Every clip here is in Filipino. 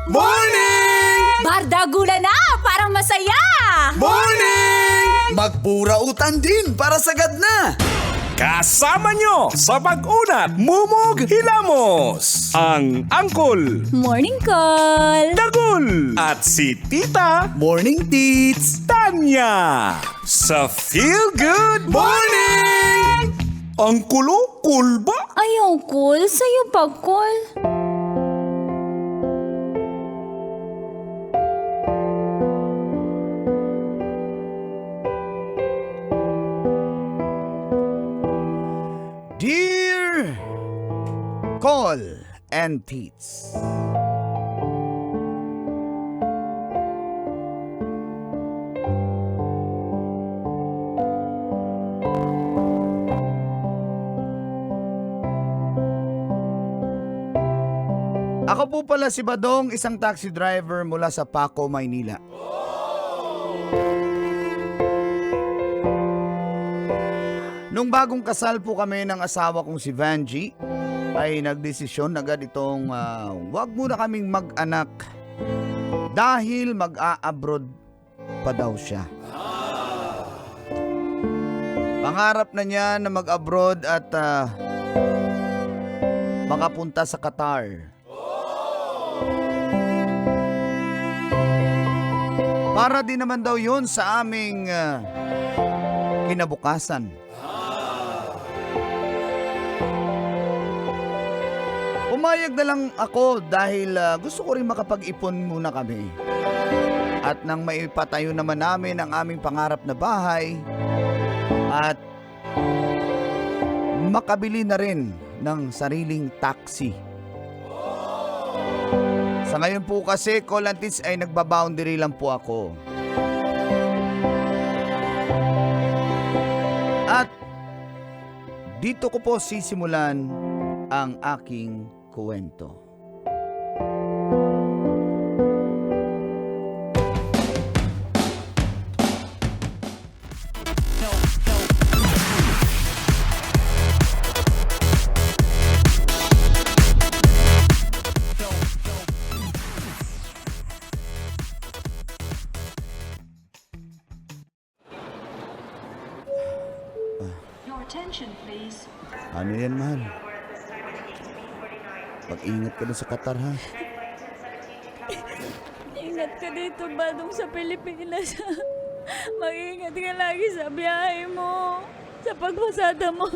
Morning! Bardagula na! Parang masaya! Morning! Magpura-utan din para sagad na! Kasama nyo sa pag-unat, Mumog Hilamos, ang Angkol, Morning call! Dagul, at si Tita Morning, Tits! Tanya sa Feel Good Morning! Ang kulo, cool ba? Ayaw call, sa'yo pa call. Dear Call and Tits, ako po pala si Badong, isang taxi driver mula sa Paco, Maynila. Nung bagong kasal po kami ng asawa kong si Vanji, ay nagdesisyon agad itong wag muna kaming mag-anak dahil mag-a-abroad pa daw siya. Pangarap na niya na mag-abroad at makapunta sa Qatar. Para din naman daw yun sa aming kinabukasan. Pumayag na lang ako dahil gusto ko rin makapag-ipon muna kami. At nang maipatayo naman namin ang aming pangarap na bahay at makabili na rin ng sariling taxi. Sa ngayon po kasi, Call and Tits, ay nagbaboundary lang po ako. At dito ko po sisimulan ang aking kwento. Your attention, please. Ano yan, mahal? Pag-ingat ka dun sa Qatar, ha? Ingat ka dito, Badong, sa Pilipinas. Mag-ingat ka lagi sa biyahe mo. Sa pagpasada mo.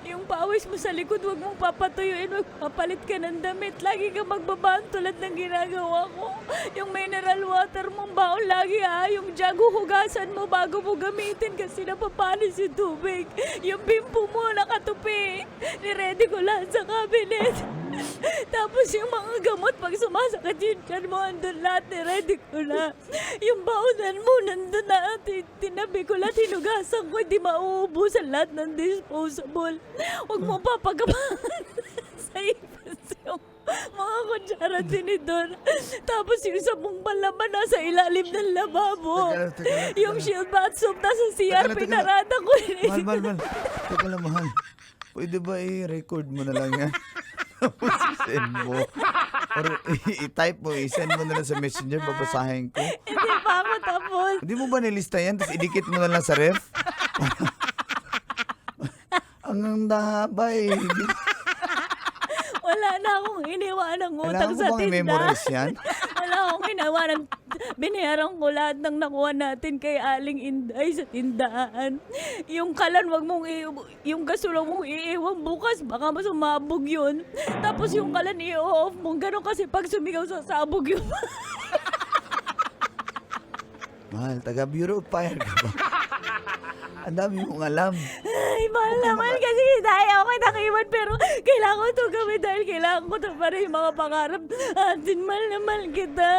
Yung pawis mo sa likod, huwag mong papatuyuin. Huwag papalit ka ng damit. Lagi ka magbabaan tulad ng ginagawa ko. Yung mineral water mong baon lagi ha. Yung jug hugasan mo bago mo gamitin kasi napapanis yung tubig. Yung bimpo mo nakatupi. Niready ko lahat sa cabinet. Tapos yung mga gamot pag sumasakit yung tiyan mo, andun lahat niready ko na. Yung baonan mo, nandun na. Tinabi ko lahat, hinugasan ko, hindi mauubusan lahat ng disposable. Huwag mo papagabahan sa ipos yung mga kutsara tinidor. Tapos yung sabong palaman nasa ilalim ng lababo. Teka Yung lang. shield bath soap nasa CR, Teka lang. pinarada ko. Mahal. Teka lang, mahal. Pwede ba i-record mo na lang yan? Tapos i-send mo. Or i-type mo, i-send mo na lang sa messenger, babasahin ko. Hindi pa ako tapos. Hindi mo ba nilista yan? Tapos idikit mo na lang sa ref? Ang haba eh. Wala na akong iniwan ng utang Kailangan sa mo bang i-memorize yan? Wala akong iniwan ng binayaran ko lahat ng nakuha natin kay Aling Inday sa tindahan. Yung kalan, yung gasol mong iiwan bukas, baka masumabog yun. Tapos yung kalan i-off mo, gano'n kasi pag sumigaw sa sabog yun. Mahal, taga Bureau of Fire ka ba? Ang dami mong alam. Ay, mahal naman kasi dahil ako nakakiwan pero kailangan ko ito gawin dahil kailangan ko ito para yung mga pangarap natin. Mahal na mahal kita.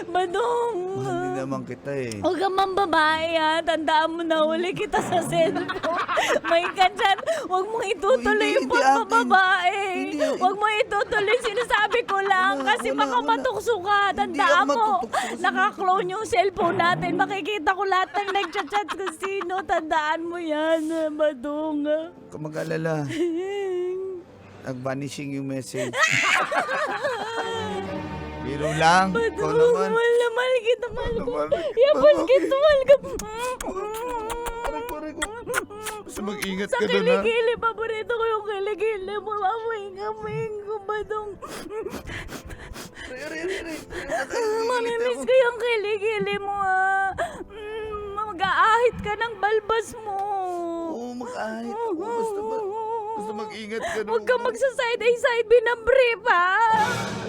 Badong. Mahal din naman kita eh. Huwag kang mambabae ha. Tandaan mo na uli kita sa cellphone. May ka dyan. Huwag mong itutuloy yung Hindi pagbababae. akin. Hindi. Huwag mong itutuloy. Sinasabi ko lang kasi Wala. baka matukso ka. Hindi Tandaan ako mo. matutukso kasi- Naka-clone yung cellphone natin. Makikita ko lahat ng nagchat-chat kung sino. Tandaan mo yan, Badong. Huwag ka mag-alala. Nag-vanishing yung message. Biro lang. Ikaw naman. Mahal na mahal kita, mahal ko. Mahal. Yapon kita, mahal ka. Aray ko. Basta mag-ingat Sa ka doon, ha? kilikili, paborito ko yung kilikili mo. Mamuing ko ba dong? Mamimiss ko yung kilikili mo, ha. Mag-aahit ka ng balbas mo. Oo, mag-ahit ako. Basta mag-ingat ka doon. Huwag kang magsa-side A, side B na brief, ha.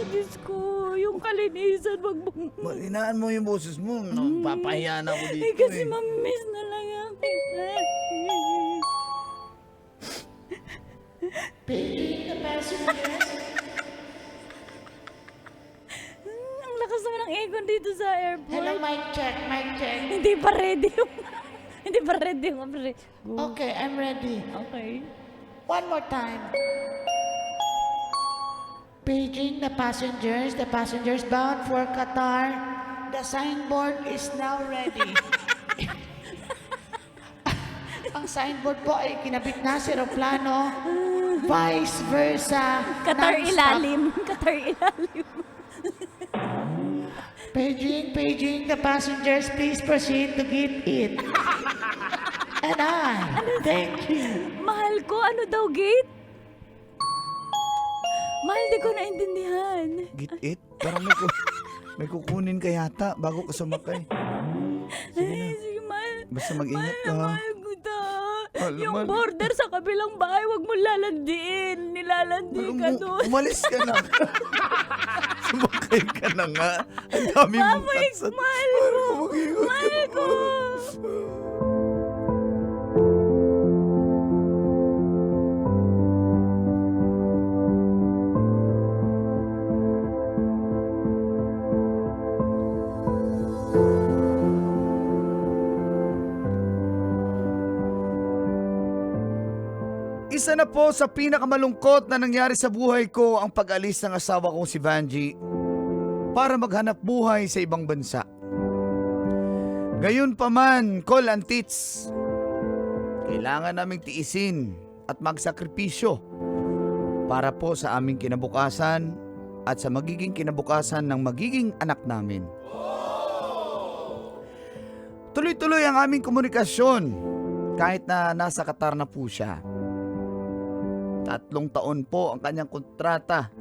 Diyos ko, yung kalinisan, wag mo. Malinaan mo yung boses mo. Papahiya na ako dito, Eh, kasi mamimiss na lang ako. Ang lakas naman ng aircon dito sa airport. Hello, mic check, mic check. Hindi pa ready yung... Hindi pa ready yung operate. Okay, I'm ready. Okay. One more time. Paging the passengers bound for Qatar. The signboard is now ready. Ang signboard po ay kinabit na sa aeroplano. Vice versa. Qatar non-stop. ilalim. Qatar ilalim. Paging the passengers, please proceed to get it. And thank you. Mahal ko, ano daw gate? Mahal, di ko naintindihan. Get it? Parang may kukunin ka yata bago ka sumakay. Ay, sige, mahal. Basta mag-ingat ka, ha? Mahal ko ta. Mahal, Yung mahal. border sa kabilang bahay, wag mo lalandiin. Nilalandi ka doon. Umalis ka na. Sumakay ka na nga. Ang dami mong Mamay, taksat. mahal ko. Mahal ko. Isa na po sa pinakamalungkot na nangyari sa buhay ko ang pag-alis ng asawa kong si Vanji para maghanap buhay sa ibang bansa. Gayon pa man, Col and Tits, kailangan naming tiisin at magsakripisyo para po sa aming kinabukasan at sa magiging kinabukasan ng magiging anak namin. Tuloy-tuloy ang aming komunikasyon kahit na nasa Qatar na po siya. 3 taon po ang kanyang kontrata.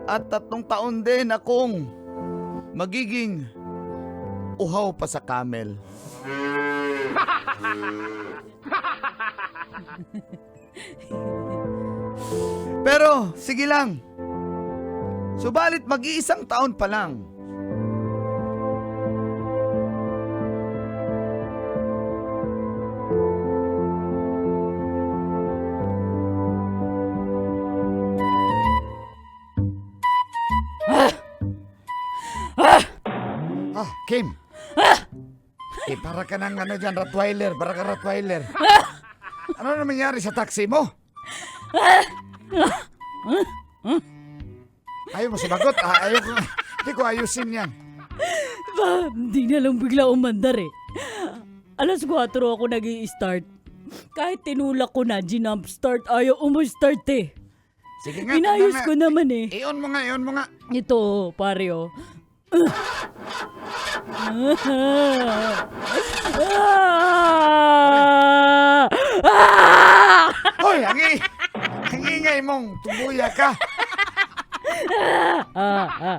At 3 taon din akong magiging uhaw pa sa camel. Pero, sige lang. Subalit mag-iisang taon pa lang. Kim. Para ka ng ano dyan, Rottweiler. Para ka Rottweiler. Ano na nangyari sa taxi mo? Ayaw mo sumagot. Ayaw ko. Hindi ko ayusin yan. Ba, hindi na lang bigla umandar eh. Alas 4 ako nag-i-start. Kahit tinulak ko na, ginump start, ayaw umustart eh. Sige nga. Inayos tingnan ko nga. naman eh. I-on mo nga, i-on mo nga. Ito, pare oh. Hoy, ang ingay mong tumbuya ka.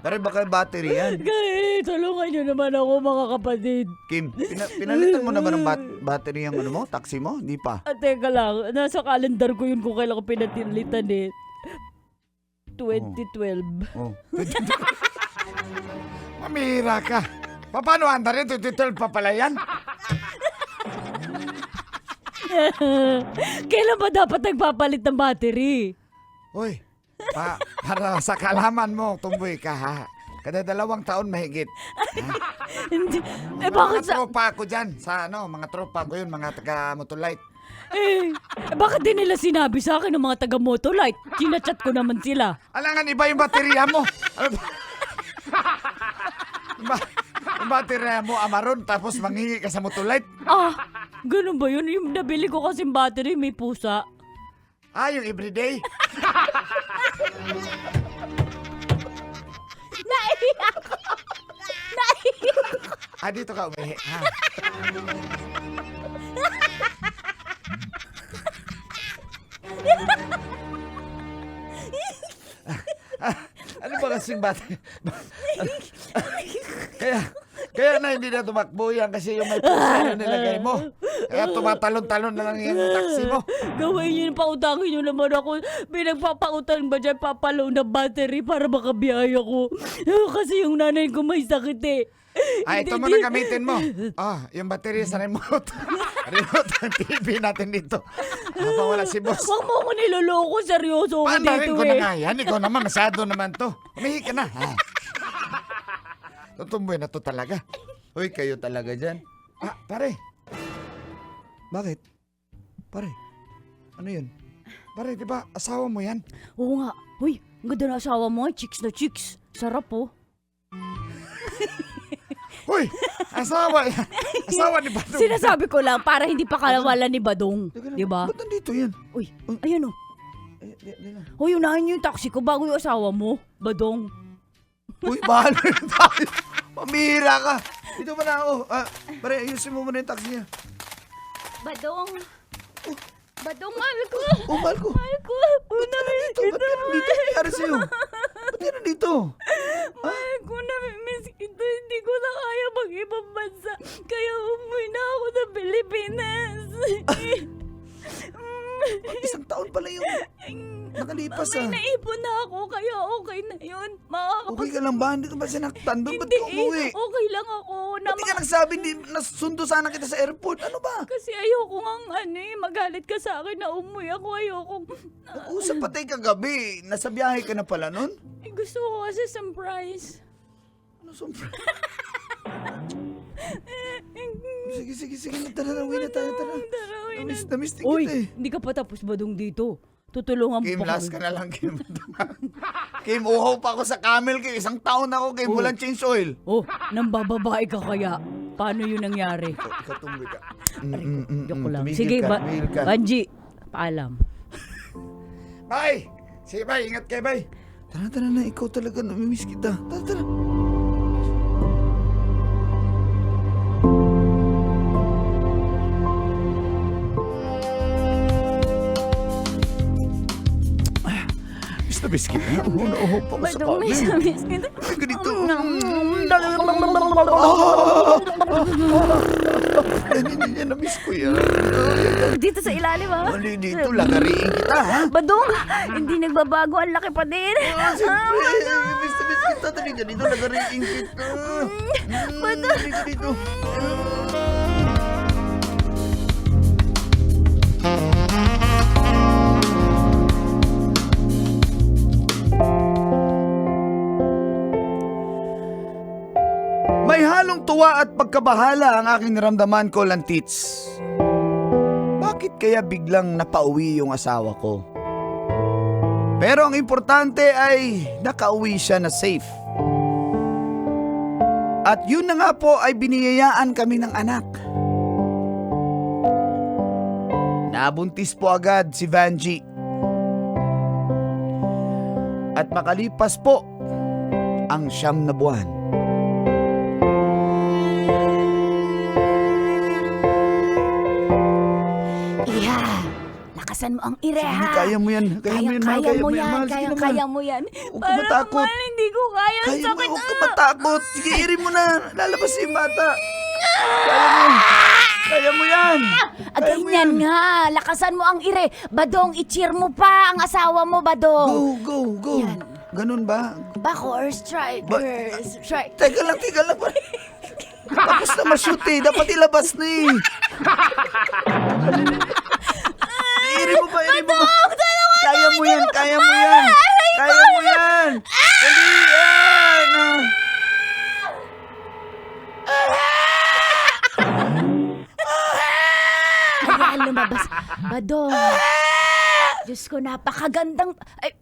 Pero baka battery yan. Guys, tulungan nyo naman ako mga kapatid. Kim, pinalitan mo na ba ng battery yung ano mo, taxi mo? Hindi pa. Teka lang, nasa calendar ko yun kung kailan ko pinatilitan eh. 2012. Oh. Mamira ka. Paano anda rin? 2012 pa pala yan? Kailan ba dapat nagpapalit ng battery? Hoy, para sa kalaman mo, tumboy ka ha. Kada 2 taon mahigit. Hindi. Mga Bakit sa... tropa ko dyan. Sa ano, mga tropa ko yun, mga taga-motolite. Bakit din nila sinabi sa akin ng mga taga-motolite? Chinachat ko naman sila. Alangan, iba yung baterya mo. Ano ba? Yung baterya mo, amaron, tapos manghingi ka sa motolite. Ganun ba yun? Yung nabili ko kasing battery, may pusa. Yung everyday. Dito ka umihi. Ha? Ano ba kasing bata? kaya na hindi na tumakbo yan kasi yung may pusa na nilagay mo. Kaya tumatalon-talon na lang yung taxi mo. Gawin niyo, pautangin niyo naman ako. Pinagpapautang ba dyan, papalaw na battery para makabiyaya ko. Kasi yung nanay ko may sakit eh. Ito mo na gamitin mo. Yung battery sa remote. Remote ng TV natin dito. Habang wala si boss. Huwag mo ako niloloko, seryoso ako Paandarin dito ko na eh. nga yan. Ikaw naman, masyado naman to. Umihi ka na. Tutumboy na to talaga. Uy, kayo talaga dyan. Pare. Bakit? Pare. Ano yun? Pare, di ba asawa mo yan? Oo nga. Uy, ang ganda na asawa mo, chicks na chicks. Sarap oh. Uy, asawa yan. Asawa ni Badong. Sinasabi ko lang para hindi pa kalawalan ni Badong. Teka lang, Di ba? Ba't nandito yan? Uy, ayun oh. Di na. Uy, unahin niyo yung taxi ko bago yung asawa mo, Badong. Uy, bahala na tayo. Pamihira ka. Dito ba na ako? Pare, ayusin mo muna yung taxi niya. Badong. Badong, mahal ko. Mahal ko. Mahal ko. Ba't ka nandito? Ba't ka nandito? Ano nangyari sa'yo? Ba't ka nandito? Mahal ko, namimiss kita. Hindi ko na kaya mag-ibang bansa. Kaya umuwi na ako sa Pilipinas. Isang taon pala yung nakalipas May naipon na ako, kaya okay na yun. Okay ka lang ba? Hindi ka ba sinaktan doon? Ba't Hindi ka umuwi? okay lang ako. Ba't di ka nagsabi? Nasundo sana kita sa airport. Ano ba? Kasi ayoko nga magalit ka sa akin na umuwi ako. Ayoko. Nag-usap pa tayo kagabi. Nasa biyahe ka na pala nun? Gusto ko kasi surprise. Ano surprise? Sige. Tara na, uwi na tayo. Tara. Namiss din Uy, kita eh. hindi ka pa tapos Badong dito. Tutulungan mo Kim, pa last kami. ka na lang, Kim. Kim, uhaw pa ako sa camel, Kim. Isang taon ako, Kim. Walang change oil. Oh, nang bababae ka kaya. Paano yun nangyari? Ikaw tumboy ka. Joke lang. Tumigil Sige, ka, tumigil ka. Banji, paalam. Bye! Sige, bye. Ingat kayo, bye. Tara na. Ikaw talaga. Namimiss kita. Tara. Miss kita. Uho pa ako sa Badong, camel. miss kita. Ganito. Yan, na-miss ko yan. Dito sa ilalim, ha? Mali dito, lagariin kita, ha? Badong, hindi nagbabago. Ang laki pa din. Siyempre, miss kita. Dali ka dito, lagariin kita. Dito. May halong tuwa at pagkabahala ang aking naramdaman ko, Lantits. Bakit kaya biglang napauwi yung asawa ko? Pero ang importante ay nakauwi siya na safe. At yun na nga po ay biniyayaan kami ng anak. Nabuntis po agad si Vanji. At makalipas po ang 9 na buwan. Iha, lakasan mo ang ire, ha? Kaya mo yan. Kaya mo yan. Kaya mo yan. Huwag ka matakot. Mahal, hindi ko kaya. Kaya mo, Sakit. huwag ka matakot. Sige, irin mo na. Lalabas yung bata. Kaya mo yan. Ganyan nga. Lakasan mo ang ire. Badong, i-cheer mo pa ang asawa mo, Badong. Go. Yan. Ganun ba? Bako or strike. Strike. Teka lang. Tapos na ma-shoot eh. Dapat ilabas na eh. Irin mo ba? Kaya mo yan. Dali yan. Ayan, lumabas. Badong. Diyos ko, napakagandang... Ay,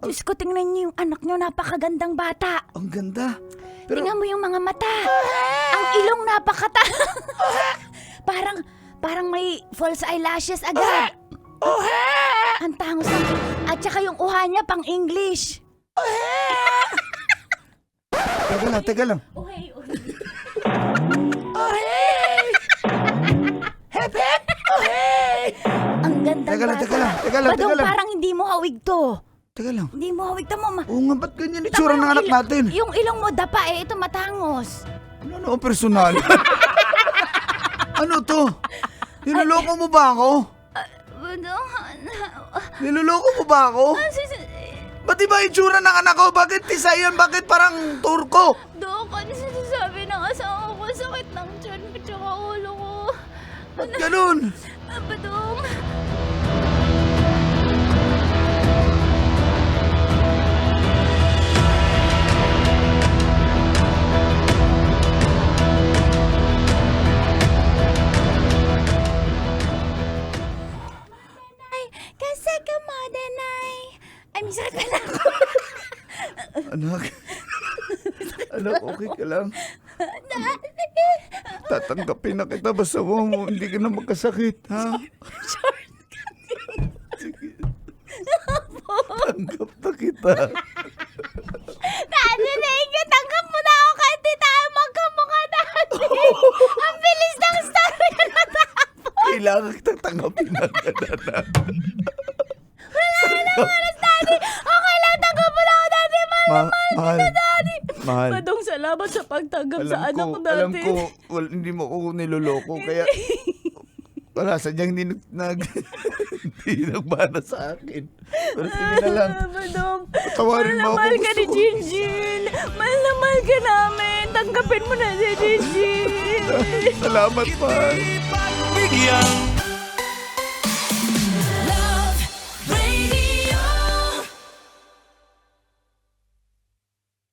Diyos ko, tingnan niyo yung anak niyo. Napakagandang bata. Ang ganda. Pero, Tingnan mo yung mga mata. Ang ilong napakata. parang may false eyelashes agad. Ang tangos ng... At saka yung uha niya pang English. teka lang. Okay. teka lang, teka lang, teka lang, Badong, teka lang. parang hindi mo hawig to. Teka lang. Hindi mo hawig. Tama mo. Oo nga, ba't ganyan itsura ng anak natin? Yung ilong mo dapa ito matangos. Ano personal? Ano to? Niloloko mo ba ako? Badong, Niloloko mo ba ako? Ba't iba itsura ng anak ko? Bakit tisayan? Bakit parang turko? Dok, ano sinasabi ng asawa ko? Sakit ng tiyan ko tsaka ulo ko. Ba't ganun? Badong. Kasi ka mo, Danay. Ay, may sakit pala ako. Anak. Anak, okay ka lang? Tatanggapin na kita basta mo hindi ka na magkasakit, ha? Sige. Tanggap na kita. Dati na tanggap mo na ako kahit di tayo magkamukha dati. Ang bilis ng story na natapos. Kailangan kitang tanggapin na anak. Okay lang, tanggap mo na ako dati. Mahal. Mahal. Badong, salamat sa pagtanggap sa anak ko dati. Alam ko, hindi mo ako niloloko, kaya wala, sadyang hindi nagmana sa akin. Pero sige na lang. Badong, Tawarin mo ako. mahal ka ni Gusto ko. Jinjin. Mahal na mahal ka namin. Tanggapin mo na si Jinjin. Salamat, mahal. Bigyan